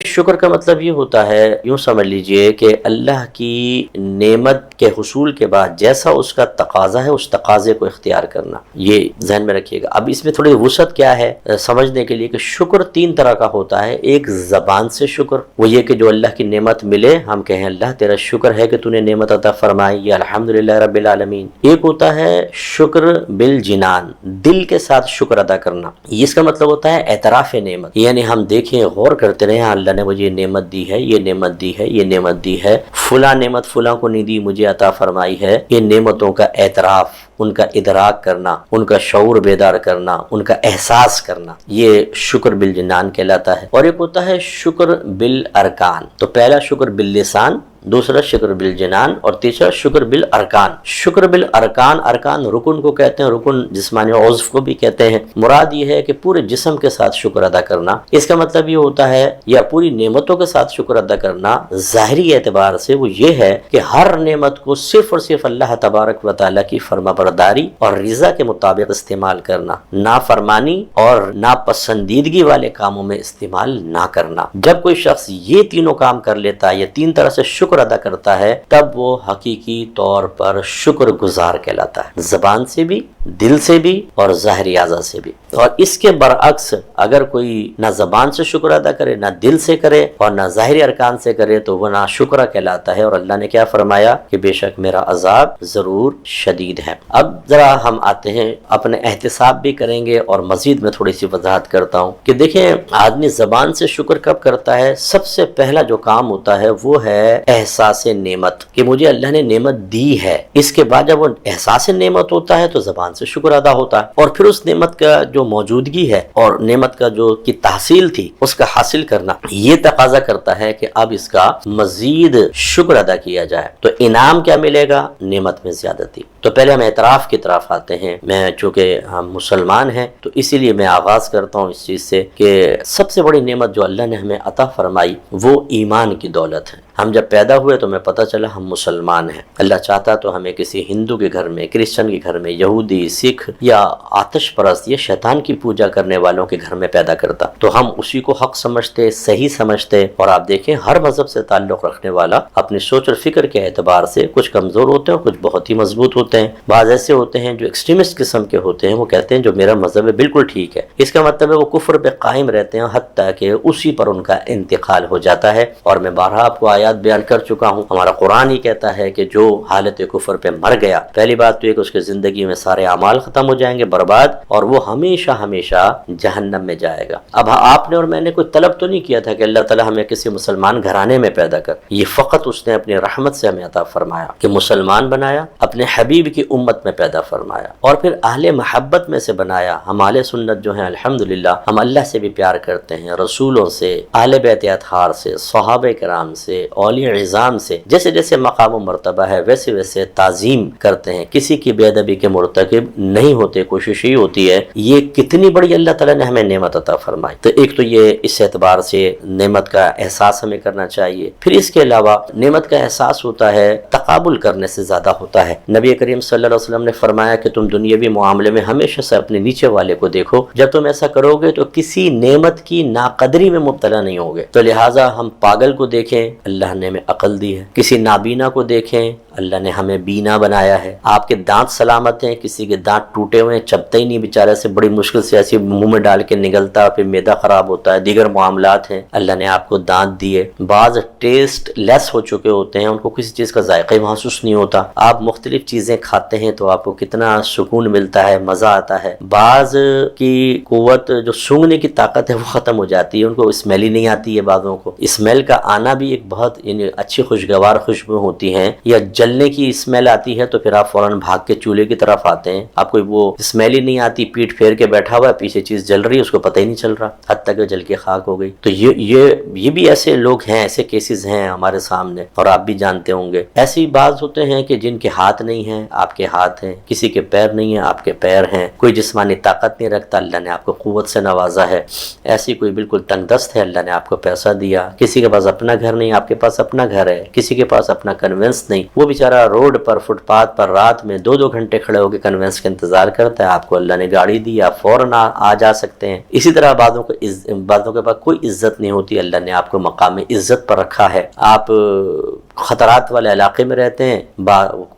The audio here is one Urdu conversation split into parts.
شکر کا مطلب یہ ہوتا ہے، یوں سمجھ لیجئے کہ اللہ کی نعمت کے حصول کے بعد جیسا اس کا تقاضا ہے اس تقاضے کو اختیار کرنا، یہ ذہن میں رکھیے گا۔ اب اس میں تھوڑی وسعت کیا ہے سمجھنے کے لیے کہ شکر تین طرح کا ہوتا ہے۔ ایک زبان سے شکر، وہ یہ کہ جو اللہ کی نعمت ملے ہم کہیں اللہ تیرا شکر ہے کہ تو نے نعمت عطا فرمائی، یا الحمدللہ رب العالمین۔ ایک ہوتا ہے شکر بالجنان، دل کے ساتھ شکر ادا کرنا، اس کا مطلب ہوتا ہے اعتراف نعمت، یعنی ہم دیکھیں غور کرتے رہیں اللہ نے مجھے یہ نعمت دی ہے، یہ نعمت دی ہے، یہ نعمت دی ہے، فلاں نعمت فلاں کو نہیں دی مجھے عطا فرمائی ہے۔ یہ نعمتوں کا اعتراف، ان کا ادراک کرنا، ان کا شعور بیدار کرنا، ان کا احساس کرنا، یہ شکر بالجنان کہلاتا ہے۔ اور ایک ہوتا ہے شکر بالارکان، تو پہلا شکر باللسان، دوسرا شکر بالجنان، اور تیسرا شکر بالارکان۔ شکر بالارکان، ارکان رکن کو کہتے ہیں، رکن جسمانی عضو کو بھی کہتے ہیں۔ مراد یہ ہے کہ پورے جسم کے ساتھ شکر ادا کرنا۔ اس کا مطلب یہ ہوتا ہے، یا پوری نعمتوں کے ساتھ شکر ادا کرنا ظاہری اعتبار سے وہ یہ ہے کہ ہر نعمت کو صرف اور صرف اللہ تبارک و تعالیٰ کی فرما برداری اور رضا کے مطابق استعمال کرنا، نافرمانی اور ناپسندیدگی والے کاموں میں استعمال نہ کرنا۔ جب کوئی شخص یہ تینوں کام کر لیتا ہے، یہ تین طرح سے شکر ادا کرتا ہے، تب وہ حقیقی طور پر شکر گزار کہلاتا ہے، زبان سے بھی، دل سے بھی اور ظاہری اعضاء سے بھی۔ اور اس کے برعکس اگر کوئی نہ زبان سے شکر ادا کرے، نہ دل سے کرے اور نہ ظاہری ارکان سے کرے تو وہ ناشکرہ کہلاتا ہے، اور اللہ نے کیا فرمایا کہ بے شک میرا عذاب ضرور شدید ہے۔ اب ذرا ہم آتے ہیں، اپنے احتساب بھی کریں گے اور مزید میں تھوڑی سی وضاحت کرتا ہوں کہ دیکھیں آدمی زبان سے شکر کب کرتا ہے؟ سب سے پہلا جو کام ہوتا ہے وہ ہے احساس نعمت، کہ مجھے اللہ نے نعمت دی ہے۔ اس کے بعد جب وہ احساس نعمت ہوتا ہے تو زبان سے شکر ادا ہوتا ہے، اور پھر اس نعمت کا جو موجودگی ہے اور نعمت کا جو کی تحصیل تھی اس کا حاصل کرنا یہ تقاضا کرتا ہے کہ اب اس کا مزید شکر ادا کیا جائے۔ تو انعام کیا ملے گا؟ نعمت میں زیادتی۔ تو پہلے ہم اعتراف کی طرف آتے ہیں۔ میں چونکہ ہم مسلمان ہیں تو اسی لیے میں آغاز کرتا ہوں اس چیز سے کہ سب سے بڑی نعمت جو اللہ نے ہمیں عطا فرمائی وہ ایمان کی دولت ہے۔ ہم جب پیدا ہوئے تو ہمیں پتہ چلا ہم مسلمان ہیں۔ اللہ چاہتا تو ہمیں کسی ہندو کے گھر میں، کرسچن کے گھر میں، یہودی، سکھ یا آتش پرست یا شیطان کی پوجا کرنے والوں کے گھر میں پیدا کرتا تو ہم اسی کو حق سمجھتے، صحیح سمجھتے۔ اور آپ دیکھیں ہر مذہب سے تعلق رکھنے والا اپنی سوچ اور فکر کے اعتبار سے کچھ کمزور ہوتے ہیں، کچھ بہت ہی مضبوط ہوتے ہیں۔ بعض ایسے ہوتے ہیں جو ایکسٹریمسٹ قسم کے ہوتے ہیں، وہ کہتے ہیں جو میرا مذہب ہے بالکل ٹھیک ہے، اس کا مطلب ہے وہ کفر پہ قائم رہتے ہیں حتیٰ کہ اسی پر ان کا انتقال ہو جاتا ہے۔ اور میں بارہا آپ کو آیات بیان کر چکا ہوں، ہمارا قرآن ہی کہتا ہے کہ جو حالت کفر پہ مر گیا، پہلی بات تو یہ کہ اس کے زندگی میں سارے اعمال ختم ہو جائیں گے، برباد، اور وہ ہمیشہ ہمیشہ جہنم میں جائے گا۔ اب آپ نے اور میں نے کوئی طلب تو نہیں کیا تھا کہ اللہ تعالیٰ ہمیں کسی مسلمان گھرانے میں پیدا کر، یہ فقط اس نے اپنی رحمت سے ہمیں عطا فرمایا کہ مسلمان بنایا، اپنے حبیب کی امت میں پیدا فرمایا، اور پھر اہل محبت میں سے بنایا۔ ہم اہل سنت جو ہیں الحمدللہ ہم اللہ سے بھی پیار کرتے ہیں، رسولوں سے، اہل بیت اطہار سے، صحابہ کرام سے، اولیاء عظام سے، جیسے جیسے مقام و مرتبہ ہے ویسے ویسے تعظیم کرتے ہیں، کسی کی بے ادبی کے مرتکب نہیں ہوتے۔ کوشش یہ ہوتی ہے یہ کتنی بڑی اللہ تعالیٰ نے ہمیں نعمت عطا فرمائی۔ تو ایک تو یہ اس اعتبار سے نعمت کا احساس ہمیں کرنا چاہیے۔ پھر اس کے علاوہ نعمت کا احساس ہوتا ہے تقابل کرنے سے زیادہ ہوتا ہے۔ نبی کریم صلی اللہ علیہ وسلم نے فرمایا کہ تم دنیاوی معاملے میں ہمیشہ سے اپنے نیچے والے کو دیکھو، جب تم ایسا کرو گے تو کسی نعمت کی ناقدری میں مبتلا نہیں ہوگے۔ تو لہٰذا ہم پاگل کو دیکھیں، اللہ نے ہمیں عقل دی ہے، کسی نابینا کو دیکھیں، اللہ نے ہمیں بینا بنایا ہے۔ آپ کے دانت سلامت ہیں، کسی کے دانت ٹوٹے ہوئے ہیں، چبتے ہی نہیں بیچارے سے، بڑی مشکل سے ایسے منہ میں ڈال کے نگلتا، پھر معدہ خراب ہوتا ہے، دیگر معاملات ہیں، اللہ نے آپ کو دانت دیے۔ بعض ٹیسٹ لیس ہو چکے ہوتے ہیں، ان کو کسی چیز کا ذائقہ محسوس نہیں ہوتا۔ آپ مختلف چیزیں کھاتے ہیں تو آپ کو کتنا سکون ملتا ہے، مزہ آتا ہے۔ بعض کی قوت جو سونگھنے کی طاقت ہے وہ ختم ہو جاتی ہے، ان کو اسمیل ہی نہیں آتی ہے، بعضوں کو اسمیل کا آنا بھی ایک بہت یعنی اچھی خوشگوار خوشبو ہوتی ہیں، یا جلنے کی اسمیل آتی ہے تو پھر آپ فوراً بھاگ کے چولہے کی طرف آتے ہیں، آپ کو وہ اسمیل ہی نہیں آتی، پیٹ پھیر کے بیٹھا ہوا ہے، پیچھے چیز جل رہی ہے، اس کو پتہ ہی نہیں چل رہا، حتیٰ کہ جل کے خاک ہو گئی۔ تو یہ بھی ایسے لوگ ہیں، ایسے کیسز ہیں ہمارے سامنے، اور آپ بھی جانتے ہوں گے۔ ایسے ہی بعض ہوتے ہیں کہ جن کے ہاتھ نہیں ہیں، آپ کے ہاتھ ہیں، کسی کے پیر نہیں ہیں، آپ کے پیر ہیں، کوئی جسمانی طاقت نہیں رکھتا، اللہ نے آپ کو قوت سے نوازا ہے، ایسی کوئی بالکل تنگ دست ہے، اللہ نے آپ کو پیسہ دیا، کسی کے پاس اپنا گھر نہیں، آپ کے پاس اپنا گھر ہے، کسی کے پاس اپنا کنوینس نہیں، وہ بیچارہ روڈ پر فٹ پاتھ پر رات میں 2 گھنٹے کھڑے ہو کے کنوینس کا انتظار کرتا ہے، آپ کو اللہ نے گاڑی دی، آپ فوراً آ جا سکتے ہیں۔ اسی طرح بعضوں کے پاس کوئی عزت نہیں ہوتی، اللہ نے آپ کو مقام عزت پر رکھا ہے، آپ خطرات والے علاقے میں رہتے ہیں،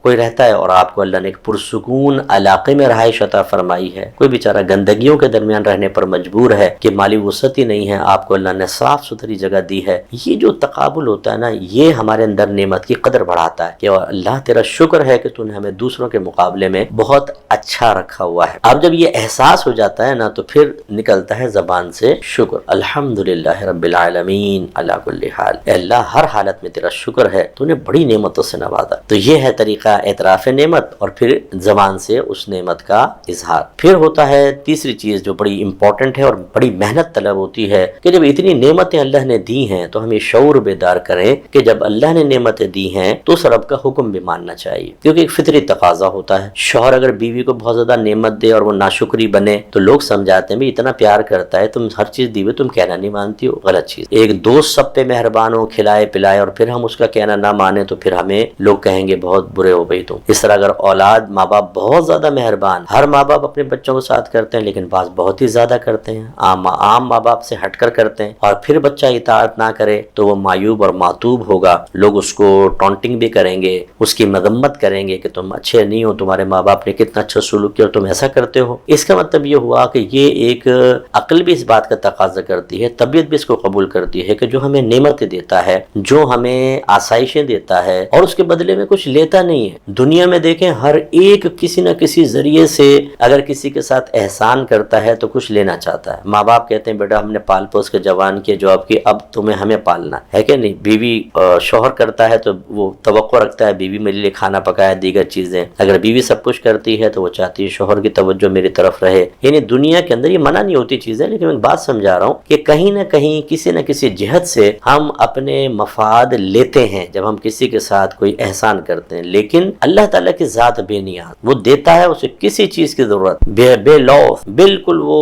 کوئی رہتا ہے اور آپ کو اللہ نے ایک پرسکون علاقے میں رہائش عطا فرمائی ہے، کوئی بیچارہ گندگیوں کے درمیان رہنے پر مجبور ہے کہ مالی وسعت ہی نہیں ہے، آپ کو اللہ نے صاف ستھری جگہ دی ہے۔ یہ جو تقابل ہوتا ہے نا، یہ ہمارے اندر نعمت کی قدر بڑھاتا ہے کہ اللہ تیرا شکر ہے کہ تو نے ہمیں دوسروں کے مقابلے میں بہت اچھا رکھا ہوا ہے۔ اب جب یہ احساس ہو جاتا ہے نا تو پھر نکلتا ہے زبان سے شکر، الحمدللہ رب العالمین علی کل حال، اے اللہ ہر حالت میں تیرا شکر ہے، تو نے بڑی نعمتوں سے نوازا۔ تو یہ ہے طریقہ اعتراف نعمت، اور پھر زبان سے اس نعمت کا اظہار۔ پھر ہوتا ہے تیسری چیز جو بڑی امپورٹنٹ ہے اور بڑی محنت طلب ہوتی ہے کہ جب اتنی نعمتیں اللہ نے دی ہیں تو ہمیں شعور بیدار کریں کہ جب اللہ نے نعمتیں دی ہیں تو اس رب کا حکم بھی ماننا چاہیے، کیونکہ ایک فطری تقاضا ہوتا ہے۔ شوہر اگر بیوی کو بہت زیادہ نعمت دے اور وہ ناشکری بنے تو لوگ سمجھاتے ہیں بھی اتنا پیار کرتا ہے، تم ہر چیز دی ہوئے تم کہنا نہیں مانتی ہو، غلط چیز۔ ایک دوست سب پہ مہربان ہو، کھلائے پلائے، اور پھر ہم اس کا کہنا نہ مانے تو پھر ہمیں لوگ کہیں گے بہت برے ہو بھائی تم۔ اس طرح اگر اولاد ماں باپ بہت زیادہ مہربان، ہر ماں باپ اپنے بچوں کو ساتھ کرتے ہیں لیکن بعض بہت ہی زیادہ کرتے ہیں، عام ماں باپ سے ہٹ کر کرتے ہیں، اور پھر بچہ اطاعت نہ کرے تو وہ معیوب اور معتوب ہوگا، لوگ اس کو ٹونٹنگ بھی کریں گے، اس کی مذمت کریں گے کہ تم اچھے نہیں ہو، تمہارے ماں باپ نے کتنا اچھا سلوک کیا اور تم ایسا کرتے ہو۔ اس کا مطلب یہ ہوا کہ یہ ایک عقل بھی اس بات کا تقاضا کرتی ہے، طبیعت بھی اس کو قبول کرتی ہے کہ جو ہمیں نعمتیں دیتا ہے، جو ہمیں آسائشیں دیتا ہے اور اس کے بدلے میں کچھ لیتا نہیں ہے۔ دنیا میں دیکھیں ہر ایک کسی نہ کسی ذریعے سے اگر کسی کے ساتھ احسان کرتا ہے تو کچھ لینا چاہتا ہے۔ ماں باپ کہتے ہیں بیٹا ہم نے پال پوس کے جوان کیا، جاب کی، اب تمہیں ہمیں پالنا ہے کہ نہیں۔ بیوی شوہر کرتا ہے تو وہ توقع رکھتا ہے بیوی میرے لیے کھانا پکائے، دیگر چیزیں۔ اگر بیوی سب کچھ کرتی ہے تو وہ چاہتی ہے شوہر کی توجہ میری طرف رہے۔ یعنی دنیا کے اندر یہ منع نہیں ہوتی چیزیں، لیکن میں ایک بات سمجھا رہا ہوں کہ کہیں نہ کہیں کسی نہ کسی جہت سے ہم اپنے مفاد لیتے ہیں جب ہم کسی کے ساتھ کوئی احسان کرتے ہیں، لیکن اللہ تعالیٰ کی ذات بے نیاز، وہ دیتا ہے، اسے کسی چیز کی ضرورت بے لوث، بالکل وہ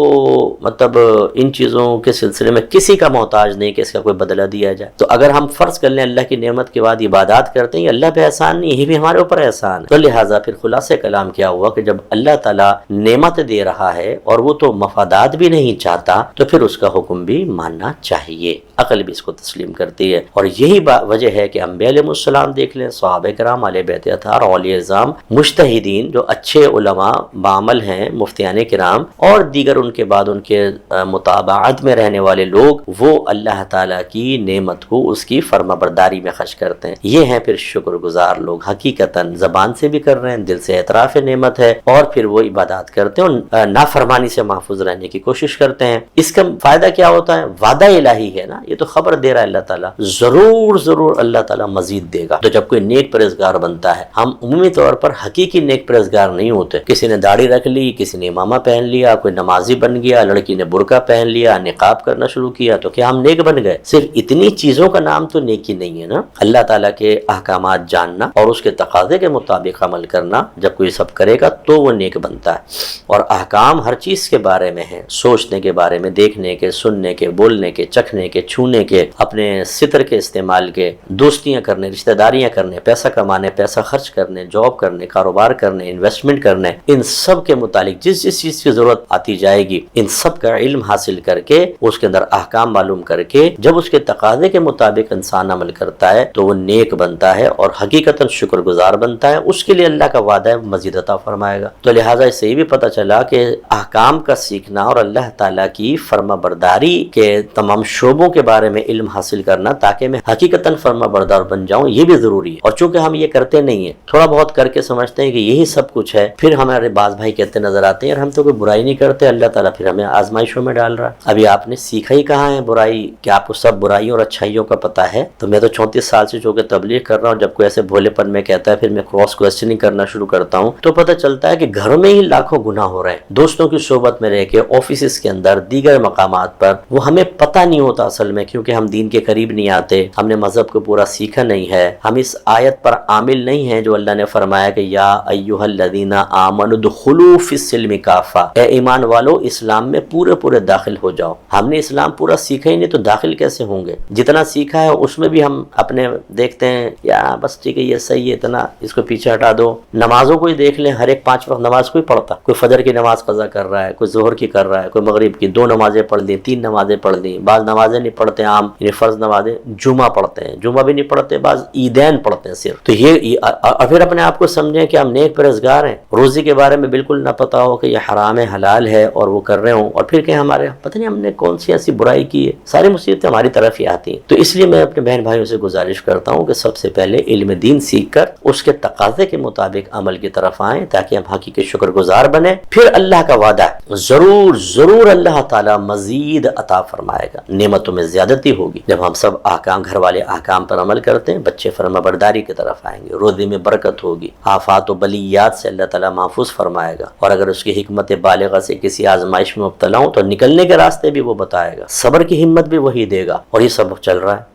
مطلب ان چیزوں کے سلسلے میں کسی کا محتاج نہیں کہ اس کا کوئی بدلہ دیا جائے۔ تو اگر ہم فرض کر لیں اللہ کی نعمت کے بعد عبادات کرتے ہیں، یہ اللہ پہ احسان نہیں، یہ بھی ہمارے اوپر احسان ہے۔ تو لہٰذا پھر خلاصہ کلام کیا ہوا کہ جب اللہ تعالیٰ نعمت دے رہا ہے اور وہ تو مفادات بھی نہیں چاہتا تو پھر اس کا حکم بھی ماننا چاہیے، عقل بھی اس کو تسلیم کرتی ہے۔ اور یہی وجہ ہے کہ انبیاء علیہ السلام دیکھ لیں، صحابہ کرام علیہ بیت اطہار، اولیاء اعظام، مجتہدین جو اچھے علماء بعمل ہیں، مفتیان کرام اور دیگر ان کے بعد ان کے مطابعت میں رہنے والے لوگ، وہ اللہ تعالیٰ کی نعمت کو اس کی فرما برداری میں خرچ کرتے ہیں۔ یہ ہیں پھر شکر گزار لوگ، حقیقتاً زبان سے بھی کر رہے ہیں، دل سے اعتراف نعمت ہے، اور پھر وہ عبادات کرتے ہیں اور نافرمانی سے محفوظ رہنے کی کوشش کرتے ہیں۔ اس کا فائدہ کیا ہوتا ہے؟ وعدہ الہی ہے نا، یہ تو خبر دے رہا ہے اللہ تعالیٰ، ضرور اللہ تعالیٰ مزید دے گا۔ تو جب کوئی نیک پرہیزگار بنتا ہے، ہم عمومی طور پر حقیقی نیک پرہیزگار نہیں ہوتے، کسی نے داڑھی رکھ لی، کسی نے امامہ پہن لیا، کوئی نمازی بن گیا، لڑکی نے برقع پہن لیا، نقاب کرنا شروع کیا، تو کیا ہم نیک بن گئے؟ صرف اتنی چیزوں کا نام تو نیکی نہیں ہے نا۔ اللہ تعالیٰ کے احکامات جاننا اور اس کے تقاضے کے مطابق عمل کرنا، جب کوئی سب کرے گا تو وہ نیک بنتا ہے۔ اور احکام ہر چیز کے بارے میں ہیں، سوچنے کے بارے میں، دیکھنے کے، سننے کے، بولنے کے، چکھنے کے، چھونے کے، اپنے ستر کے استعمال کے، دوستیاں کرنے، رشتہ داریاں کرنے، پیسہ کمانے، پیسہ خرچ کرنے، جاب کرنے، کاروبار کرنے، انویسٹمنٹ کرنے، ان سب کے متعلق جس چیز کی ضرورت آتی جائے گی، ان سب کا علم حاصل کر کے اس کے اندر احکام معلوم کر کے جب اس کے تقاضے کے مطابق انسان عمل کرتا ہے تو وہ نیک بنتا ہے اور حقیقتاً شکر گزار بنتا ہے۔ اس کے لیے اللہ کا وعدہ ہے مزید عطا فرمائے گا۔ تو لہٰذا اس سے یہ بھی پتہ چلا کہ احکام کا سیکھنا اور اللہ تعالیٰ کی فرما برداری کے تمام شعبوں کے بارے میں علم حاصل کرنا تاکہ میں حقیقتاً فرما بردار بن جاؤں، یہ بھی ضروری ہے۔ اور چونکہ ہم یہ کرتے نہیں ہیں، تھوڑا بہت کر کے سمجھتے ہیں کہ یہی سب کچھ ہے، پھر ہمارے بعض بھائی کہتے نظر آتے ہیں یار ہم تو کوئی برائی نہیں کرتے، اللہ تعالیٰ پھر ہمیں آزمائشوں میں ڈال رہا ہے۔ ابھی آپ نے سیکھا ہی کہاں ہے برائی؟ کیا آپ کو سب برائیوں اور اچھائیوں کا پتہ ہے؟ تو میں تو 34 سال سے جو کہ تبلیغ کر رہا ہوں، جب کوئی ایسے بھولے پن میں کہتا ہے پھر میں کراس کوسچننگ کرنا شروع کرتا ہوں تو پتہ چلتا ہے کہ گھروں میں ہی لاکھوں گناہ ہو رہے ہیں، دوستوں کی صحبت میں رہ کے، آفیسز کے اندر، دیگر مقامات پر، وہ ہمیں پتہ نہیں ہوتا اصل میں، کیونکہ ہم دین کے قریب نہیں آتے، ہم نے مذہب کو پورا سیکھا سیکھا نہیں ہے، ہم اس آیت پر عامل نہیں ہیں جو اللہ نے فرمایا کہ یا ایھا الذین آمنوا ادخلوا فی السلم کافہ، اے ایمان والو اسلام میں پورے داخل ہو جاؤ۔ ہم نے اسلام پورا سیکھا ہی نہیں تو داخل کیسے ہوں گے؟ جتنا سیکھا ہے اس میں بھی ہم اپنے دیکھتے ہیں یا بس ٹھیک ہے یہ صحیح ہے، اتنا اس کو پیچھے ہٹا دو۔ نمازوں کو ہی دیکھ لیں، ہر ایک 5 وقت نماز کوئی پڑھتا، کوئی فجر کی نماز قضا کر رہا ہے، کوئی ظہر کی کر رہا ہے، کوئی مغرب کی، 2 نمازیں پڑھ لی، 3 نمازیں پڑھ لی، بعض نمازیں نہیں پڑھتے عام یعنی فرض نمازیں، جمعہ پڑھتے ہیں، جمعہ بھی نہیں پڑھتے، بعض عیدین پڑھتے ہیں صرف۔ تو یہ اور پھر اپنے آپ کو سمجھیں کہ ہم نیک پرہیزگار ہیں، روزی کے بارے میں بالکل نہ پتہ ہو کہ یہ حرام ہے حلال ہے اور وہ کر رہے ہوں، اور پھر کہ ہمارے پتہ نہیں ہم نے کون سی ایسی برائی کی ہے، ساری مصیبتیں ہماری طرف ہی آتی ہیں۔ تو اس لیے میں اپنے بہن بھائیوں سے گزارش کرتا ہوں کہ سب سے پہلے علم دین سیکھ کر اس کے تقاضے کے مطابق عمل کی طرف آئیں تاکہ ہم حقیقی شکر گزار بنیں۔ پھر اللہ کا وعدہ ہے ضرور اللہ تعالیٰ مزید عطا فرمائے گا، نعمتوں میں زیادتی ہوگی جب ہم سب احکام گھر والے احکام پر عمل کرتے ہیں، بچے فرما برداری کی طرف آئیں گے، روزی میں برکت ہوگی، آفات و بلیات سے اللہ تعالیٰ محفوظ فرمائے گا، اور اگر اس کی حکمت بالغہ سے کسی آزمائش میں مبتلا ہوں تو نکلنے کے راستے بھی وہ بتائے گا، صبر کی ہمت بھی وہی دے گا، اور یہ سب چل رہا ہے۔